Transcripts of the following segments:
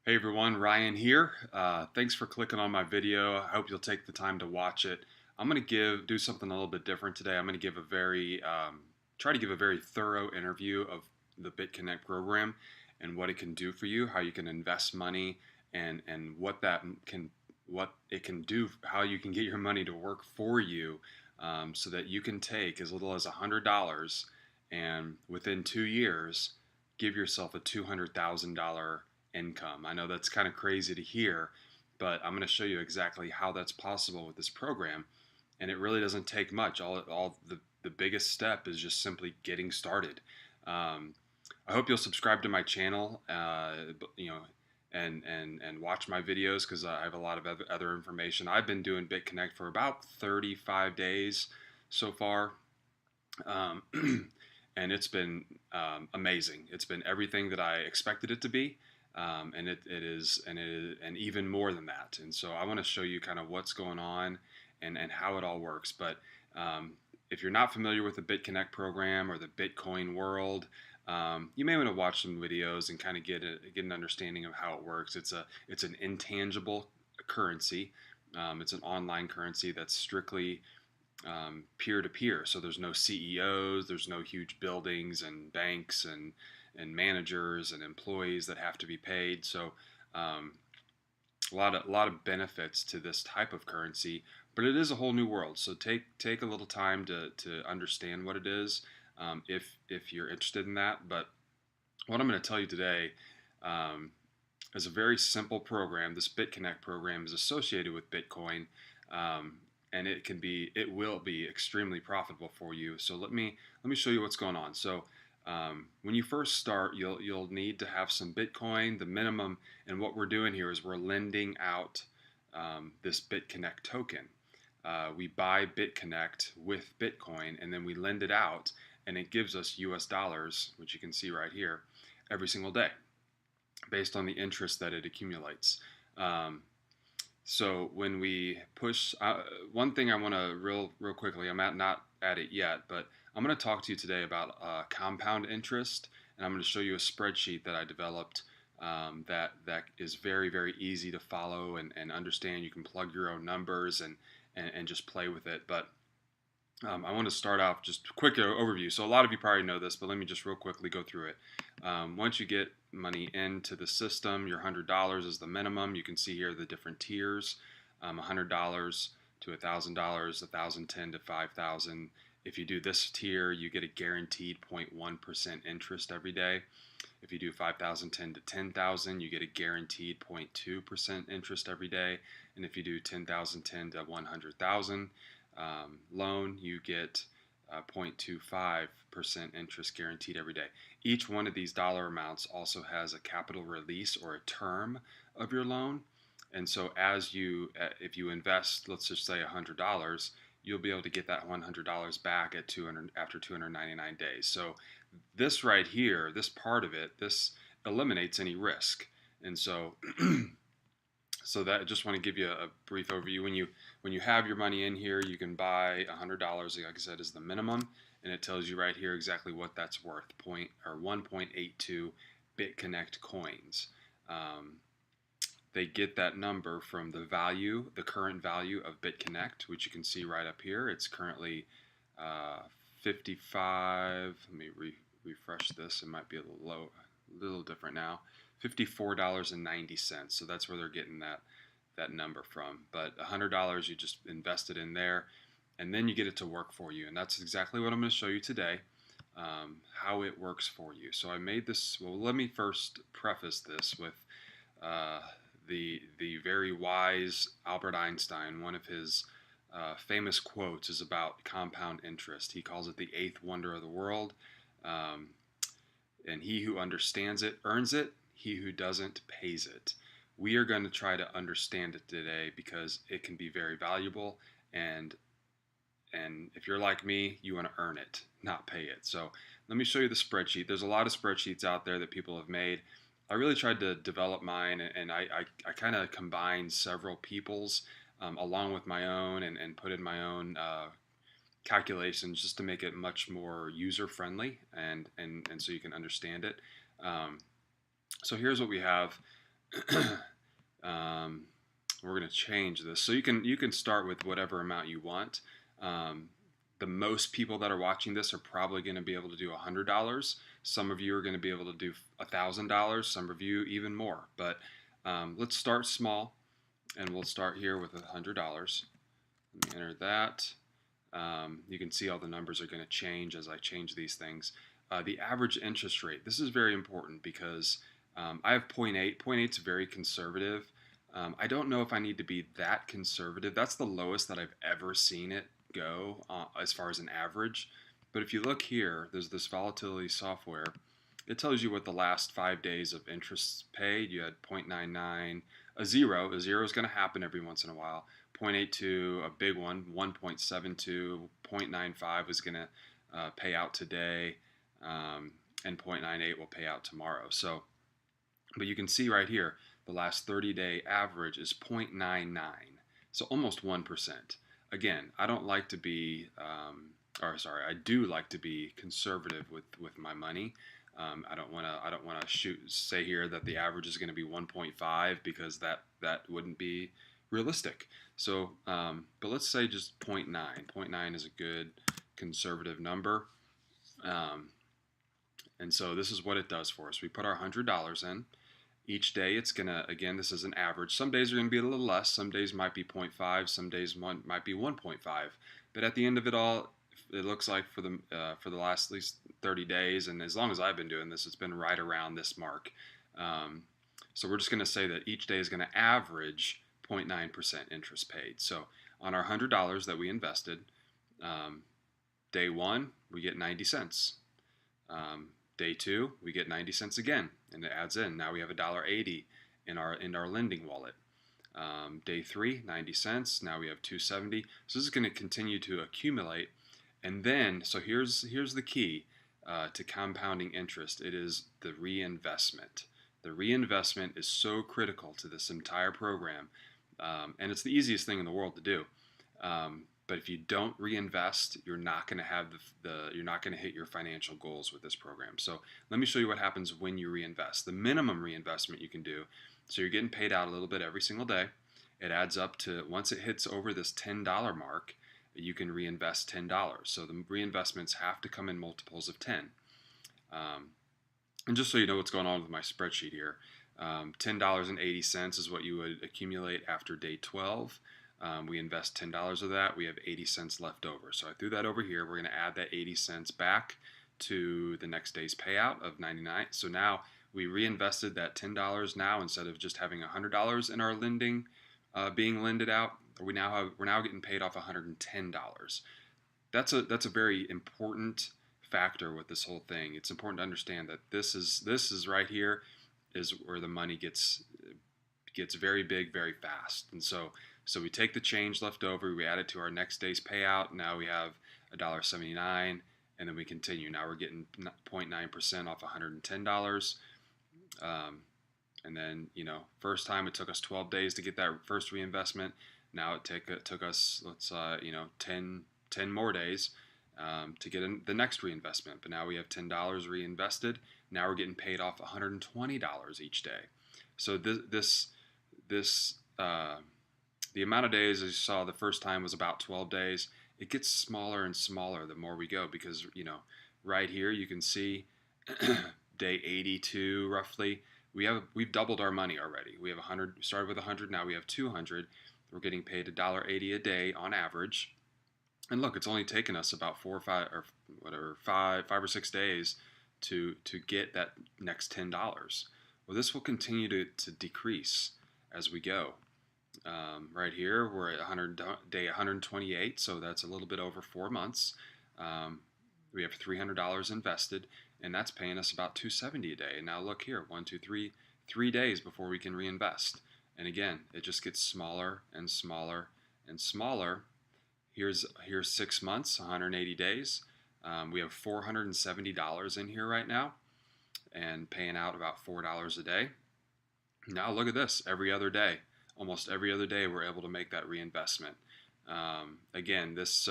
Hey everyone, Ryan here. Thanks for clicking on my video. I hope you'll take the time to watch it. I'm going to do something a little bit different today. I'm going to give try to give a very thorough interview of the BitConnect program and what it can do for you, how you can invest money, and what it can do, how you can get your money to work for you, so that you can take as little as $100 and within 2 years give yourself a $200,000 income. I know that's kind of crazy to hear, but I'm going to show you exactly how that's possible with this program. And it really doesn't take much. The biggest step is just simply getting started. I hope you'll subscribe to my channel, and watch my videos because I have a lot of other information. I've been doing BitConnect for about 35 days so far. Um, and it's been amazing. It's been everything that I expected it to be, and it is, and even more than that. And so I want to show you kind of what's going on and how it all works. But if you're not familiar with the BitConnect program or the Bitcoin world, you may want to watch some videos and kind of get an understanding of how it works. It's an intangible currency. It's an online currency that's strictly peer-to-peer. So there's no CEOs, there's no huge buildings and banks and managers and employees that have to be paid. So a lot of benefits to this type of currency, but it is a whole new world. So take a little time to understand what it is, if you're interested in that. But what I'm going to tell you today is a very simple program. This BitConnect program is associated with Bitcoin. And it will be extremely profitable for you. So let me show you what's going on. So when you first start, you'll need to have some Bitcoin. The minimum, and what we're doing here is we're lending out this BitConnect token. We buy BitConnect with Bitcoin, and then we lend it out, and it gives us US dollars, which you can see right here, every single day, based on the interest that it accumulates. So when we push, one thing I want to real quickly, I'm not at it yet, but I'm going to talk to you today about compound interest, and I'm going to show you a spreadsheet that I developed, that is very easy to follow and understand. You can plug your own numbers and just play with it. But I want to start off just a quick overview. So a lot of you probably know this, but let me just real quickly go through it. Once you get money into the system, your $100 is the minimum. You can see here the different tiers, $100 to $1,000, $1,010 to $5,000. If you do this tier, you get a guaranteed 0.1% interest every day. If you do 5,010 to 10,000, you get a guaranteed 0.2% interest every day. And if you do 10,010 to 100,000 loan, you get 0.25% interest guaranteed every day. Each one of these dollar amounts also has a capital release or a term of your loan. And so if you invest, let's just say $100, you'll be able to get that $100 back after 299 days. So this right here, this part of it, this eliminates any risk. And so so that, I just want to give you a brief overview. When you have your money in here, you can buy $100, like I said, is the minimum, and it tells you right here exactly what that's worth, 1.82 BitConnect coins. They get that number from the current value of BitConnect, which you can see right up here. It's currently 55. Let me refresh this. It might be a little different now. $54.90. So that's where they're getting that number from. But $100, you just invest it in there, and then you get it to work for you. And that's exactly what I'm going to show you today, how it works for you. So I made this. Well, let me first preface this with the very wise Albert Einstein. One of his famous quotes is about compound interest. He calls it the eighth wonder of the world. And he who understands it earns it. He who doesn't pays it. We are going to try to understand it today because it can be very valuable, and if you're like me, you want to earn it, not pay it. So let me show you the spreadsheet. There's a lot of spreadsheets out there that people have made. I really tried to develop mine, and I kind of combined several people's along with my own, and put in my own calculations just to make it much more user friendly and so you can understand it. So here's what we have. um, we're going to change this. So you can start with whatever amount you want. Um, the most people that are watching this are probably going to be able to do $100. Some of you are going to be able to do $1,000. Some of you even more. But let's start small, and we'll start here with $100. Let me enter that. You can see all the numbers are going to change as I change these things. The average interest rate. This is very important because I have 0.8. 0.8 is very conservative. I don't know if I need to be that conservative. That's the lowest that I've ever seen it go as far as an average. But if you look here, there's this volatility software. It tells you what the last 5 days of interest paid. You had 0.99, a zero. A zero is going to happen every once in a while. 0.82, a big one, 1.72, 0.95 was going to pay out today, and 0.98 will pay out tomorrow. So, but you can see right here, the last 30-day average is 0.99, so almost 1%. Again, I don't like to be, I do like to be conservative with my money. I don't want to say here that the average is going to be 1.5 because that wouldn't be realistic. So, but let's say just 0.9. 0.9 is a good conservative number. And so this is what it does for us. We put our $100 in. Each day it's going to, again, this is an average. Some days are going to be a little less. Some days might be 0.5. Some days might be 1.5. But at the end of it all, it looks like for the last at least 30 days, and as long as I've been doing this, it's been right around this mark. So we're just going to say that each day is going to average 0.9% interest paid. So on our $100 that we invested, day one, we get 90 cents. Day two, we get 90 cents again, and it adds in. Now we have $1.80 in our lending wallet. Day three, 90 cents. Now we have 270. So this is going to continue to accumulate. And then, so here's the key to compounding interest. It is the reinvestment. The reinvestment is so critical to this entire program, and it's the easiest thing in the world to do. But if you don't reinvest, you're not going to have you're not going to hit your financial goals with this program. So let me show you what happens when you reinvest. The minimum reinvestment you can do. So you're getting paid out a little bit every single day. It adds up to, once it hits over this $10 mark, you can reinvest $10. So the reinvestments have to come in multiples of 10. And just so you know what's going on with my spreadsheet here, $10.80 is what you would accumulate after day 12. We invest $10 of that. We have 80 cents left over. So I threw that over here. We're going to add that 80 cents back to the next day's payout of 99. So now we reinvested that $10 now, instead of just having $100 in our lending being lended out. We're now getting paid off $110. That's a very important factor with this whole thing. It's important to understand that this is right here is where the money gets very big very fast. And so we take the change left over, we add it to our next day's payout. Now we have $1.79, and then we continue. Now we're getting 0.9% off $110. And then, first time it took us 12 days to get that first reinvestment. Now it took us, 10 more days to get the next reinvestment. But now we have $10 reinvested. Now we're getting paid off $120 each day. So the amount of days, as you saw the first time, was about 12 days. It gets smaller and smaller the more we go, because, right here you can see day 82 roughly. We've doubled our money already. We have 100. We started with 100. Now we have 200. We're getting paid $1.80 a day on average. And look, it's only taken us about 5 or 6 days to get that next $10. Well, this will continue to decrease as we go. Right here, we're at day 128, so that's a little bit over 4 months. We have $300 invested, and that's paying us about $270 a day. And now look here, 3 days before we can reinvest. And again, it just gets smaller and smaller and smaller. Here's 6 months, 180 days. We have $470 in here right now, and paying out about $4 a day. Now look at this, almost every other day we're able to make that reinvestment. Again, just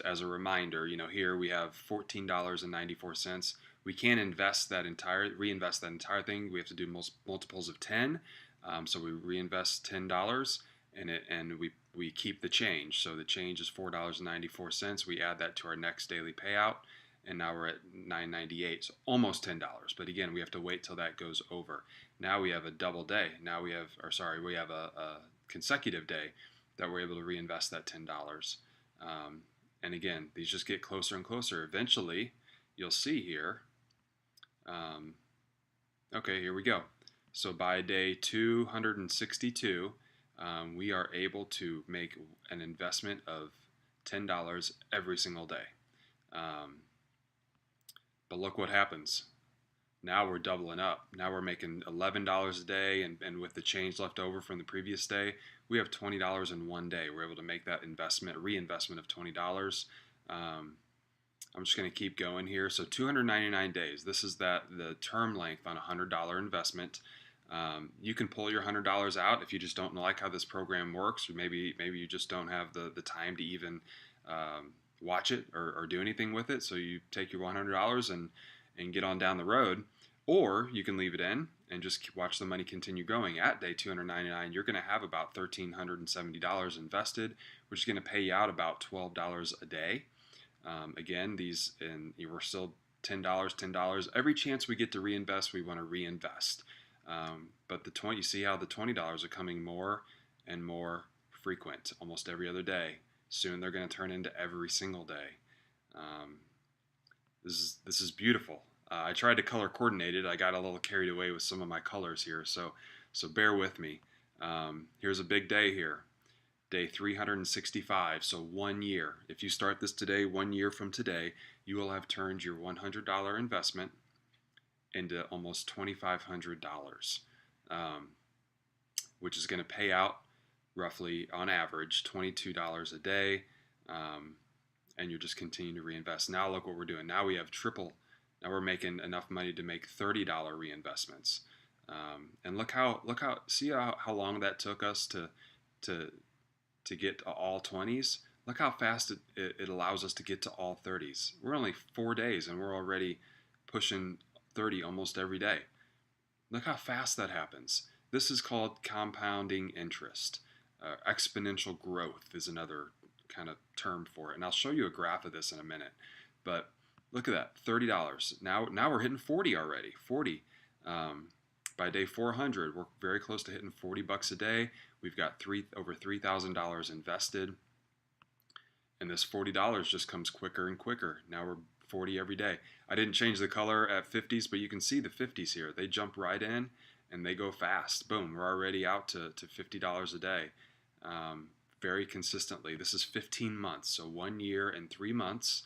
as a reminder, here we have $14.94. We can't reinvest that entire thing. We have to do multiples of 10. So we reinvest $10, and we keep the change. So the change is $4.94. We add that to our next daily payout, and now we're at $9.98, so almost $10. But again, we have to wait till that goes over. Now we have a double day. We have a consecutive day that we're able to reinvest that $10. And again, these just get closer and closer. Eventually, you'll see here. Okay, here we go. So by day 262, we are able to make an investment of $10 every single day. But look what happens. Now we're doubling up. Now we're making $11 a day, and with the change left over from the previous day, we have $20 in one day. We're able to make that reinvestment of $20. I'm just going to keep going here. So 299 days. This is the term length on a $100 investment. You can pull your $100 out if you just don't like how this program works, or maybe you just don't have the time to even watch it or do anything with it. So you take your $100 and get on down the road, or you can leave it in and just watch the money continue growing. At day 299, you're going to have about $1,370 invested, which is going to pay you out about $12 a day. Again, we're still $10. Every chance we get to reinvest, we want to reinvest. But you see how the $20 are coming more and more frequent, almost every other day. Soon they're going to turn into every single day. This is beautiful. I tried to color coordinate it. I got a little carried away with some of my colors here, so bear with me. Here's a big day here. Day 365, so 1 year. If you start this today, 1 year from today, you will have turned your $100 investment into almost $2,500, which is going to pay out roughly, on average, $22 a day, and you're just continuing to reinvest. Now look what we're doing. Now we have triple. Now we're making enough money to make $30 reinvestments, and see how long that took us to get to all 20s. Look how fast it allows us to get to all 30s. We're only 4 days and we're already pushing 30 almost every day. Look how fast that happens. This is called compounding interest. Exponential growth is another kind of term for it. And I'll show you a graph of this in a minute. But look at that, $30. Now we're hitting 40 already. 40. By day 400, we're very close to hitting $40 a day. We've got over $3,000 invested, and this $40 just comes quicker and quicker. Now we're 40 every day. I didn't change the color at 50s, but you can see the 50s here. They jump right in and they go fast. Boom, we're already out to $50 a day, very consistently. This is 15 months, so 1 year and 3 months.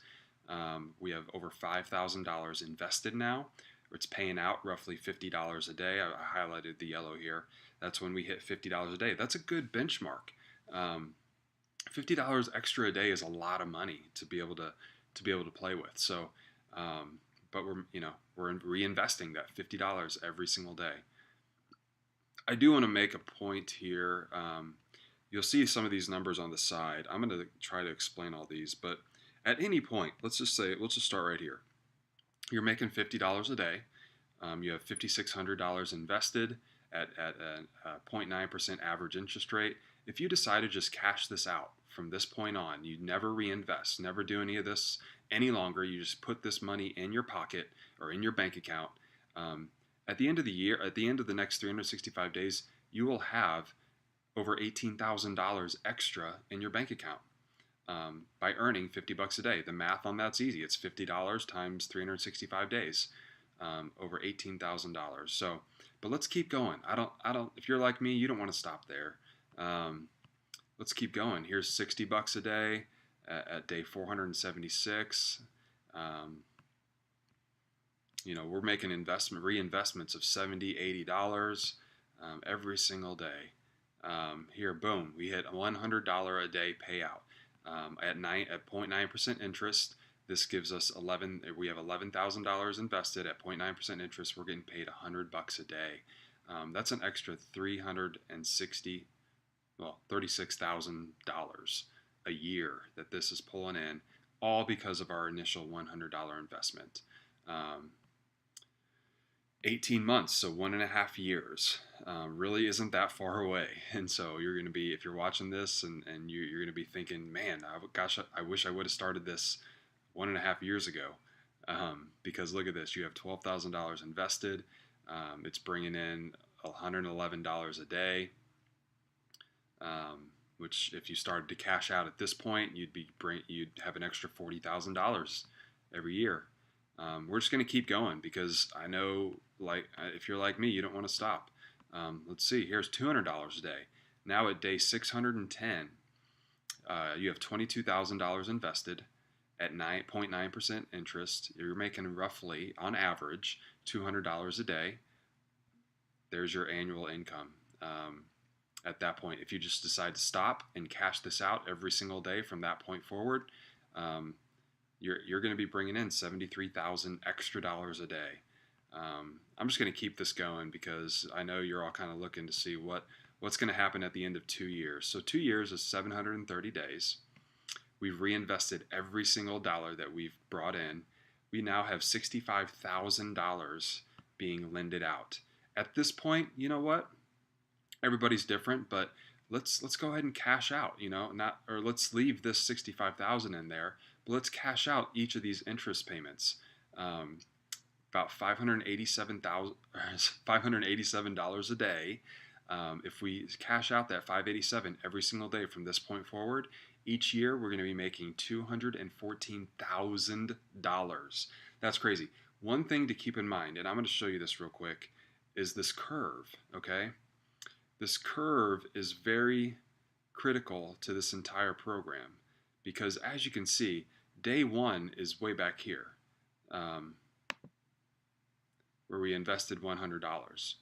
We have over $5,000 invested now. It's paying out roughly $50 a day. I highlighted the yellow here. That's when we hit $50 a day. That's a good benchmark. $50 extra a day is a lot of money to be able to play with. So, but we're reinvesting that $50 every single day. I do want to make a point here. You'll see some of these numbers on the side. I'm going to try to explain all these, but at any point, let's just start right here. You're making $50 a day. You have $5,600 invested at a 0.9% average interest rate. If you decide to just cash this out from this point on, you never reinvest, never do any of this any longer. You just put this money in your pocket or in your bank account. At the end of the year, at the end of the next 365 days, you will have over $18,000 extra in your bank account. By earning $50 a day. The math on that's easy. It's $50 times 365 days, over $18,000. So, but let's keep going. If you're like me, you don't want to stop there. Let's keep going. Here's $60 a day at day 476. We're making reinvestments of $70, $80 every single day. Here, boom, we hit a $100 a day payout. At 0.9% interest, this gives us we have $11,000 invested at 0.9% interest. We're getting paid $100 a day. That's an extra $36,000 a year that this is pulling in, all because of our initial $100 investment. 18 months, so 1.5 years. Really isn't that far away. And so you're going to be, if you're watching this and you're going to be thinking, man, gosh, I wish I would have started this 1.5 years ago. Because look at this, you have $12,000 invested. It's bringing in $111 a day, which if you started to cash out at this point, you'd have an extra $40,000 every year. We're just going to keep going because I know, like, if you're like me, you don't want to stop. Let's see. Here's $200 a day. Now at day 610, you have $22,000 invested at 9.9% interest. You're making roughly, on average, $200 a day. There's your annual income. At that point, if you just decide to stop and cash this out every single day from that point forward, you're going to be bringing in $73,000 extra dollars a day. I'm just going to keep this going because I know you're all kind of looking to see what's going to happen at the end of 2 years. So 2 years is 730 days. We've reinvested every single dollar that we've brought in. We now have $65,000 being lended out. At this point, you know what? Everybody's different, but let's go ahead and cash out. Let's leave this 65,000 in there, but let's cash out each of these interest payments. About $587 a day. If we cash out that $587 every single day from this point forward, each year we're going to be making $214,000. That's crazy. One thing to keep in mind, and I'm going to show you this real quick, is this curve, okay? This curve is very critical to this entire program because, as you can see, day one is way back here, where we invested $100.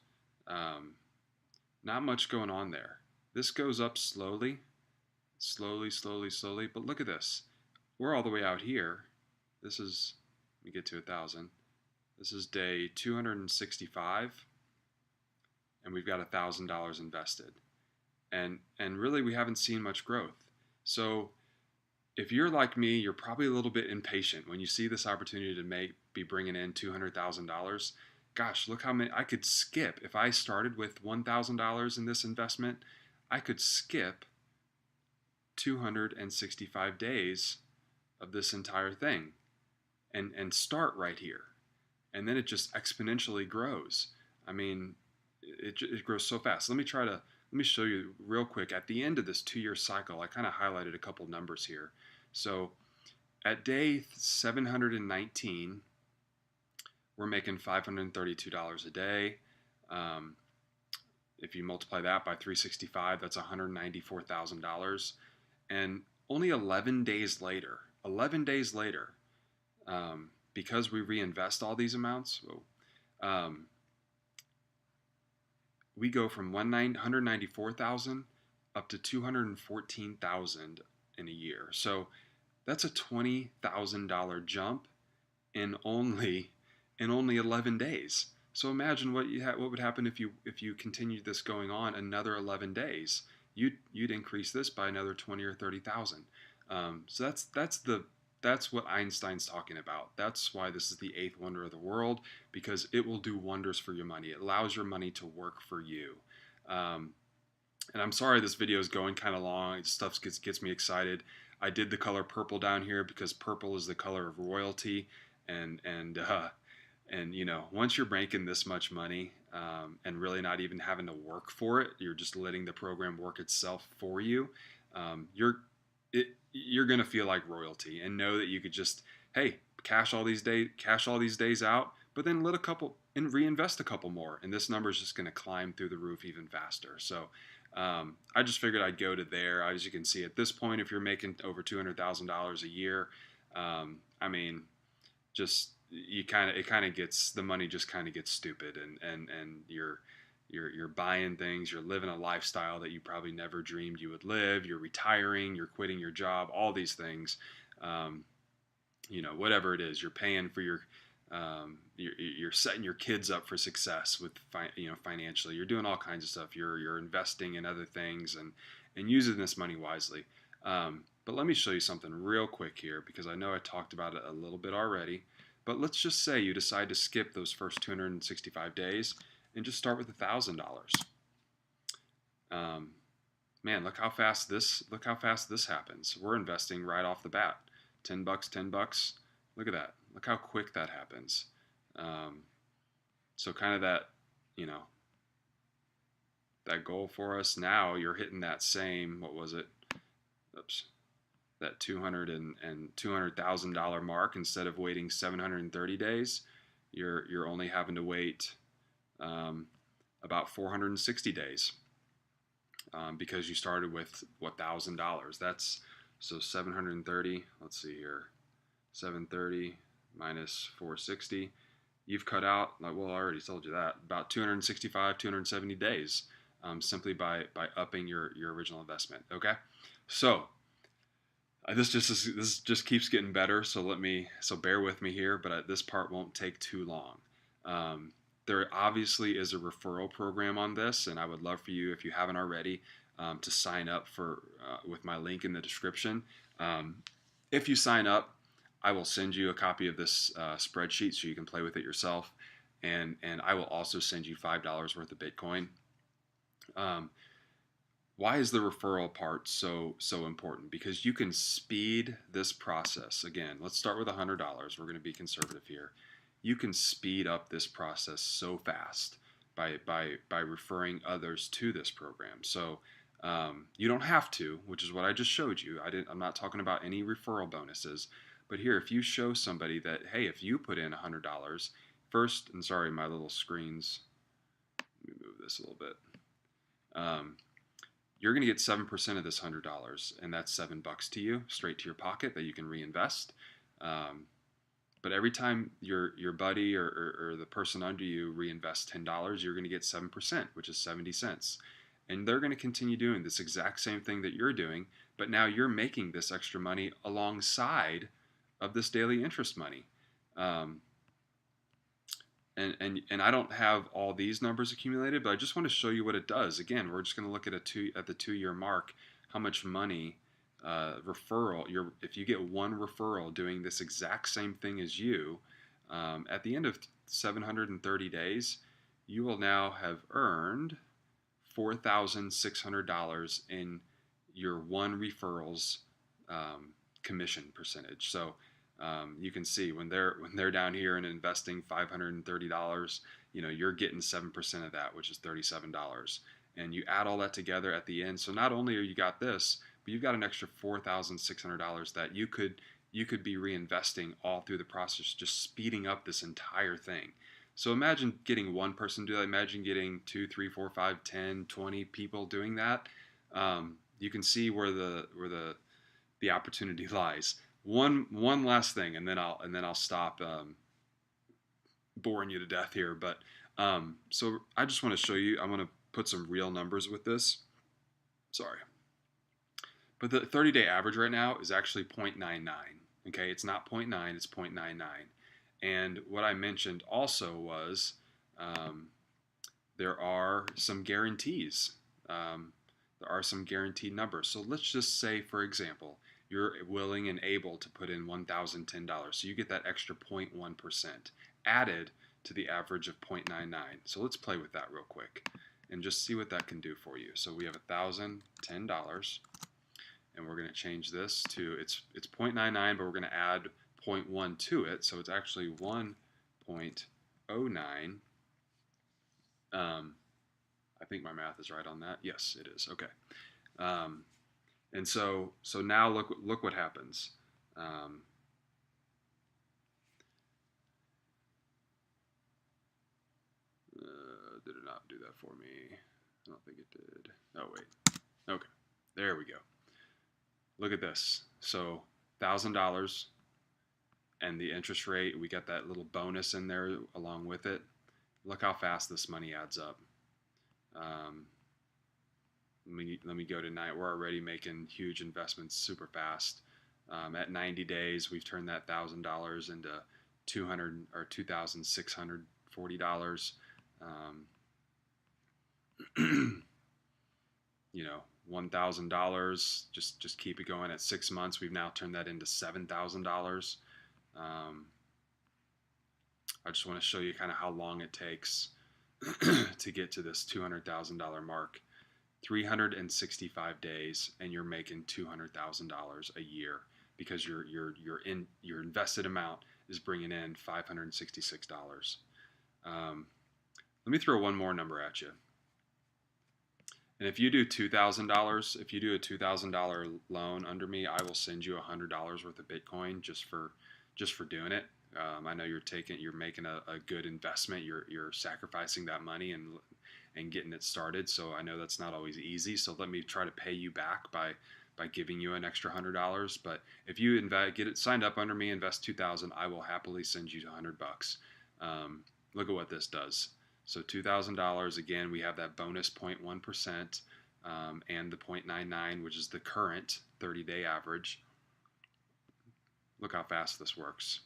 Not much going on there. This goes up slowly, but look at this. We're all the way out here. This is, let me get to 1,000. This is day 265, and we've got $1,000 invested. And really, we haven't seen much growth. So if you're like me, you're probably a little bit impatient when you see this opportunity to be bringing in $200,000. Gosh, look how many I could skip. If I started with $1,000 in this investment, I could skip 265 days of this entire thing and start right here. And then it just exponentially grows. I mean, it grows so fast. Let me show you real quick. At the end of this 2-year cycle, I kind of highlighted a couple numbers here. So at day 719, we're making $532 a day. If you multiply that by 365, that's $194,000. And only 11 days later, because we reinvest all these amounts, we go from $194,000 up to $214,000 in a year. So that's a $20,000 jump in only 11 days. So imagine what would happen if you continued this going on another 11 days. You'd increase this by another 20 or 30,000. So that's what Einstein's talking about. That's why this is the eighth wonder of the world, because it will do wonders for your money. It allows your money to work for you. And I'm sorry this video is going kind of long. Stuff gets me excited. I did the color purple down here because purple is the color of royalty, and once you're making this much money and really not even having to work for it, you're just letting the program work itself for you. You're gonna feel like royalty, and know that you could just, hey, cash all these days out, but then reinvest a couple more, and this number is just gonna climb through the roof even faster. So I just figured I'd go to there. As you can see, at this point, if you're making over $200,000 a year, I mean, just the money just kind of gets stupid, and you're buying things, you're living a lifestyle that you probably never dreamed you would live. You're retiring, you're quitting your job, all these things. Whatever it is, you're paying for you're setting your kids up for success with financially. You're doing all kinds of stuff. You're investing in other things and using this money wisely. But let me show you something real quick here, because I know I talked about it a little bit already. But let's just say you decide to skip those first 265 days and just start with $1,000. Um, Man, look how fast this happens. We're investing right off the bat. 10 bucks, 10 bucks. Look at that. Look how quick that happens. Um, so kind of that, you know, that goal for us now, you're hitting that same, what was it? Oops. That $200,000 mark. Instead of waiting 730 days, you're only having to wait about 460 days. Because you started with what $1,000. That's so 730. Let's see here, 730 minus 460. You've cut out, like, well, I already told you that, about 265, 270 days, simply by upping your original investment. Okay, so this just keeps getting better. So bear with me here, but this part won't take too long. There obviously is a referral program on this, and I would love for you, if you haven't already, to sign up for with my link in the description. If you sign up, I will send you a copy of this spreadsheet so you can play with it yourself, and I will also send you $5 worth of Bitcoin. Why is the referral part so important? Because you can speed this process. Again, let's start with $100. We're going to be conservative here. You can speed up this process so fast by referring others to this program. So you don't have to, which is what I just showed you. I'm not talking about any referral bonuses, but here, if you show somebody that, hey, if you put in $100 first, and sorry, my little screens. Let me move this a little bit. You're going to get 7% of this $100, and that's $7 to you, straight to your pocket, that you can reinvest. But every time your buddy or the person under you reinvests $10, you're going to get 7%, which is 70 cents. And they're going to continue doing this exact same thing that you're doing, but now you're making this extra money alongside of this daily interest money. And I don't have all these numbers accumulated, but I just want to show you what it does. Again, we're just going to look at the 2-year mark, how much money referral. If you get one referral doing this exact same thing as you, at the end of 730 days, you will now have earned $4,600 in your one referral's commission percentage. So you can see when they're down here and investing $530, you're getting 7% of that, which is $37. And you add all that together at the end. So not only are you got this, but you've got an extra $4,600 that you could be reinvesting all through the process, just speeding up this entire thing. So imagine getting one person do that. Imagine getting 2, 3, 4, 5, 10, 20 people doing that. You can see where the opportunity lies. One last thing, and then I'll stop boring you to death here. But so I just want to show you. I want to put some real numbers with this. Sorry, but the 30-day average right now is actually 0.99. Okay, it's not 0.9, it's 0.99. And what I mentioned also was there are some guarantees. There are some guaranteed numbers. So let's just say, for example, you're willing and able to put in $1,010. So you get that extra 0.1% added to the average of 0.99. So let's play with that real quick and just see what that can do for you. So we have $1,010, and we're going to change this to, it's 0.99, but we're going to add 0.1 to it, so it's actually 1.09. I think my math is right on that. Yes, it is. Okay. And so now look what happens. Did it not do that for me? I don't think it did. Oh wait. Okay. There we go. Look at this. So $1,000. And the interest rate, we got that little bonus in there along with it. Look how fast this money adds up. Let me go to 9. We're already making huge investments super fast. At 90 days, we've turned that $1,000 into $2,640. $1,000. Just keep it going. At 6 months, we've now turned that into $7,000. I just want to show you kind of how long it takes to get to this $200,000 mark. 365 days, and you're making $200,000 a year because your invested amount is bringing in $566. Let me throw one more number at you. And if you do $2,000, if you do a $2,000 loan under me, I will send you $100 worth of Bitcoin just for doing it. I know you're making a good investment. You're sacrificing that money and getting it started. So I know that's not always easy. So let me try to pay you back by giving you an extra $100. But if you get it signed up under me, invest $2,000, I will happily send you $100. Look at what this does. So $2,000, again, we have that bonus 0.1% and the 0.99, which is the current 30-day average. Look how fast this works.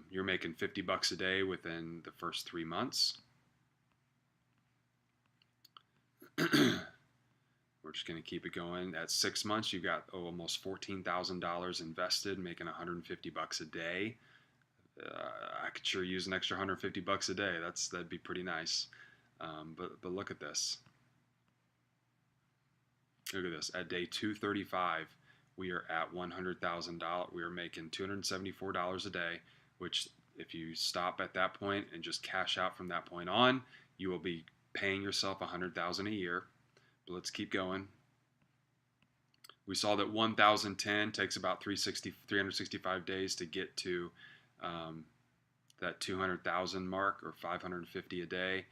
You're making $50 a day within the first 3 months. We're just going to keep it going. At 6 months, you got almost $14,000 invested, making $150 a day. I could sure use an extra $150 a day. That'd be pretty nice. But look at this. Look at this. At day 235, we are at $100,000. We are making $274 a day, which if you stop at that point and just cash out from that point on, you will be paying yourself $100,000 a year. But let's keep going. We saw that 1,010 takes about 365 days to get to that 200,000 mark, or 550 a day.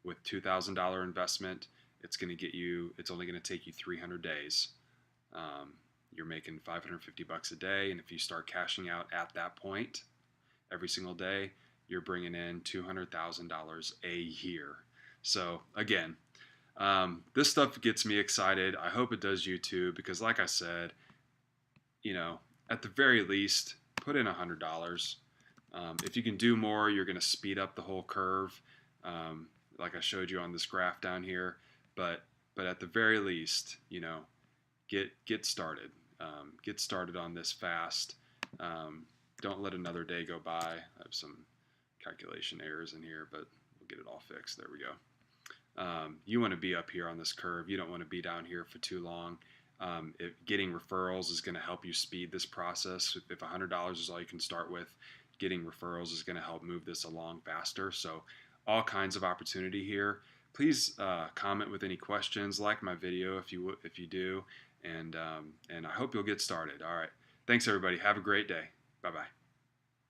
With $2,000 investment, it's only going to take you 300 days. You're making $550 a day, and if you start cashing out at that point every single day, you're bringing in $200,000 a year. So again, this stuff gets me excited. I hope it does you too, because like I said, at the very least, put in $100. If you can do more, you're going to speed up the whole curve, like I showed you on this graph down here. But at the very least, get started. Get started on this fast. Don't let another day go by. I have some calculation errors in here, but we'll get it all fixed. There we go. You want to be up here on this curve. You don't want to be down here for too long. Getting referrals is going to help you speed this process. If $100 is all you can start with, getting referrals is going to help move this along faster. So all kinds of opportunity here. Please comment with any questions. Like my video if you do, and I hope you'll get started. All right. Thanks everybody. Have a great day. Bye bye.